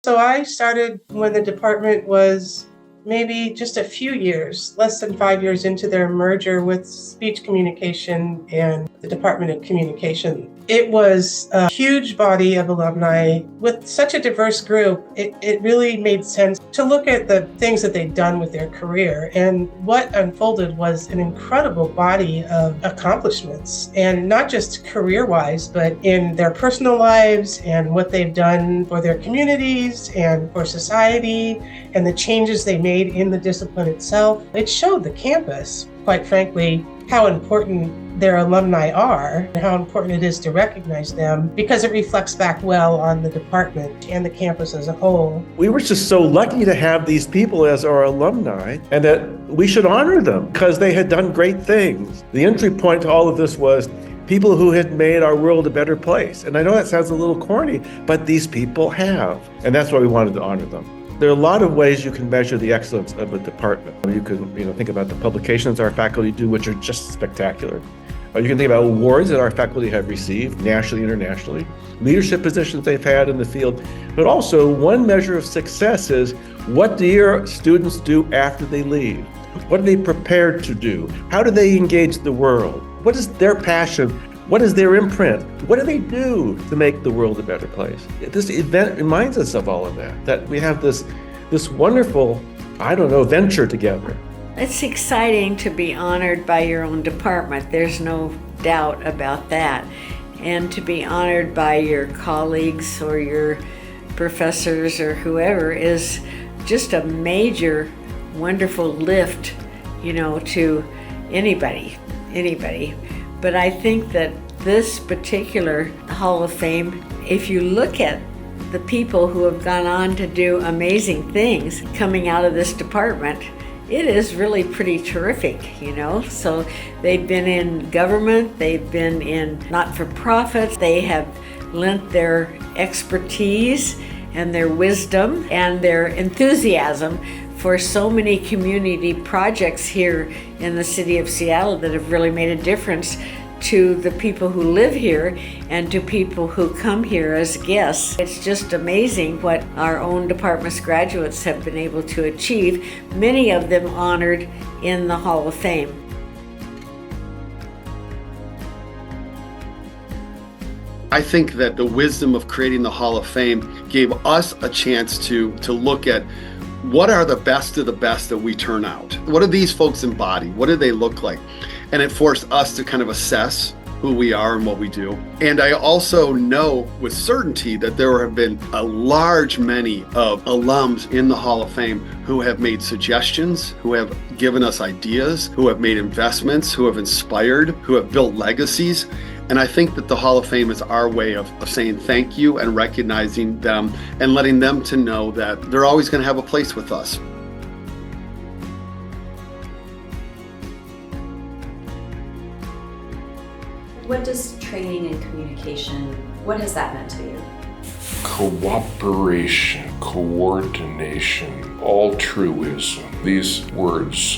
So I started when the department was maybe just a few years, less than 5 years into their merger with speech communication and the Department of Communication. It was a huge body of alumni with such a diverse group. It really made sense to look at the things that they'd done with their career. And what unfolded was an incredible body of accomplishments, and not just career-wise, but in their personal lives and what they've done for their communities and for society and the changes they made in the discipline itself. It showed the campus, quite frankly, how important their alumni are and how important it is to recognize them, because it reflects back well on the department and the campus as a whole. We were just so lucky to have these people as our alumni, and that we should honor them because they had done great things. The entry point to all of this was people who had made our world a better place. And I know that sounds a little corny, but these people have, and that's why we wanted to honor them. There are a lot of ways you can measure the excellence of a department. You can think about the publications our faculty do, which are just spectacular. You can think about awards that our faculty have received nationally, internationally, leadership positions they've had in the field, but also one measure of success is what do your students do after they leave? What are they prepared to do? How do they engage the world? What is their passion? What is their imprint? What do they do to make the world a better place? This event reminds us of all of that we have this wonderful, venture together. It's exciting to be honored by your own department. There's no doubt about that. And to be honored by your colleagues or your professors or whoever is just a major, wonderful lift, to anybody. But I think that this particular Hall of Fame, if you look at the people who have gone on to do amazing things coming out of this department, it is really pretty terrific, So they've been in government, they've been in not-for-profits, they have lent their expertise and their wisdom and their enthusiasm for so many community projects here in the city of Seattle that have really made a difference to the people who live here and to people who come here as guests. It's just amazing what our own department's graduates have been able to achieve, many of them honored in the Hall of Fame. I think that the wisdom of creating the Hall of Fame gave us a chance to look at what are the best of the best that we turn out. What do these folks embody? What do they look like? And it forced us to kind of assess who we are and what we do. And I also know with certainty that there have been a large many of alums in the Hall of Fame who have made suggestions, who have given us ideas, who have made investments, who have inspired, who have built legacies. And I think that the Hall of Fame is our way of saying thank you and recognizing them and letting them to know that they're always going to have a place with us. What does training in communication, what has that meant to you? Cooperation, coordination, altruism. These words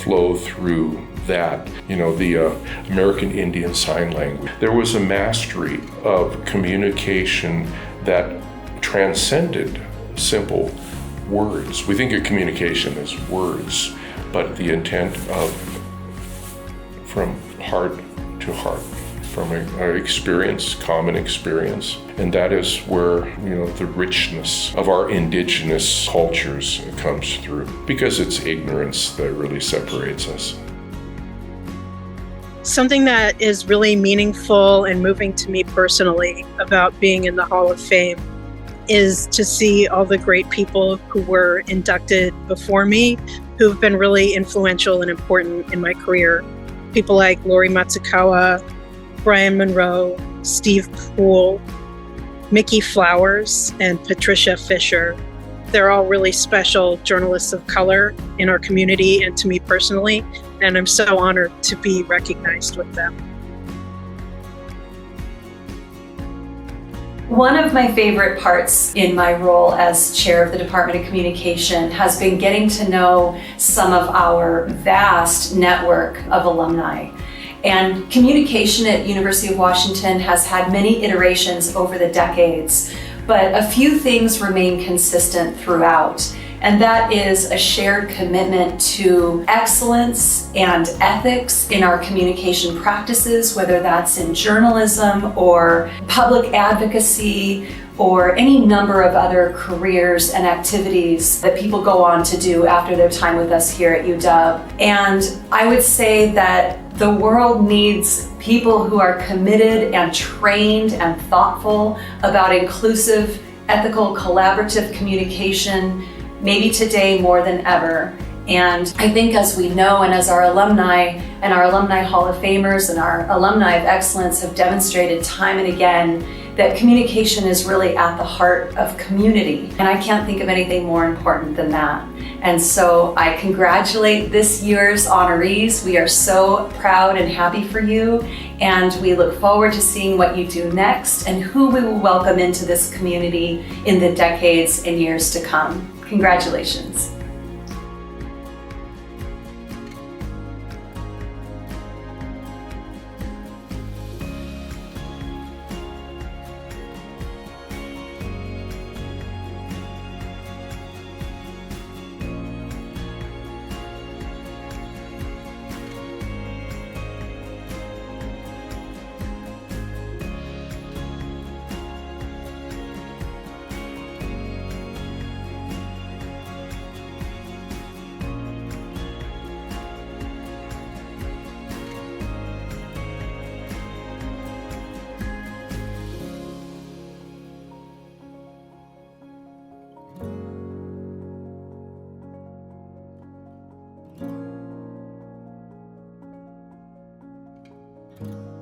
flow through that, the American Indian Sign Language. There was a mastery of communication that transcended simple words. We think of communication as words, but the intent of from heart to heart, from our experience, common experience. And that is where, the richness of our indigenous cultures comes through, because it's ignorance that really separates us. Something that is really meaningful and moving to me personally about being in the Hall of Fame is to see all the great people who were inducted before me, who've been really influential and important in my career. People like Lori Matsukawa, Brian Monroe, Steve Poole, Mickey Flowers, and Patricia Fisher. They're all really special journalists of color in our community and to me personally, and I'm so honored to be recognized with them. One of my favorite parts in my role as chair of the Department of Communication has been getting to know some of our vast network of alumni. And communication at University of Washington has had many iterations over the decades, but a few things remain consistent throughout. And that is a shared commitment to excellence and ethics in our communication practices, whether that's in journalism or public advocacy or any number of other careers and activities that people go on to do after their time with us here at UW. And I would say that the world needs people who are committed and trained and thoughtful about inclusive, ethical, collaborative communication, maybe today more than ever. And I think as we know, and as our alumni and our Alumni Hall of Famers and our Alumni of Excellence have demonstrated time and again, that communication is really at the heart of community. And I can't think of anything more important than that. And so I congratulate this year's honorees. We are so proud and happy for you. And we look forward to seeing what you do next and who we will welcome into this community in the decades and years to come. Congratulations. Thank you.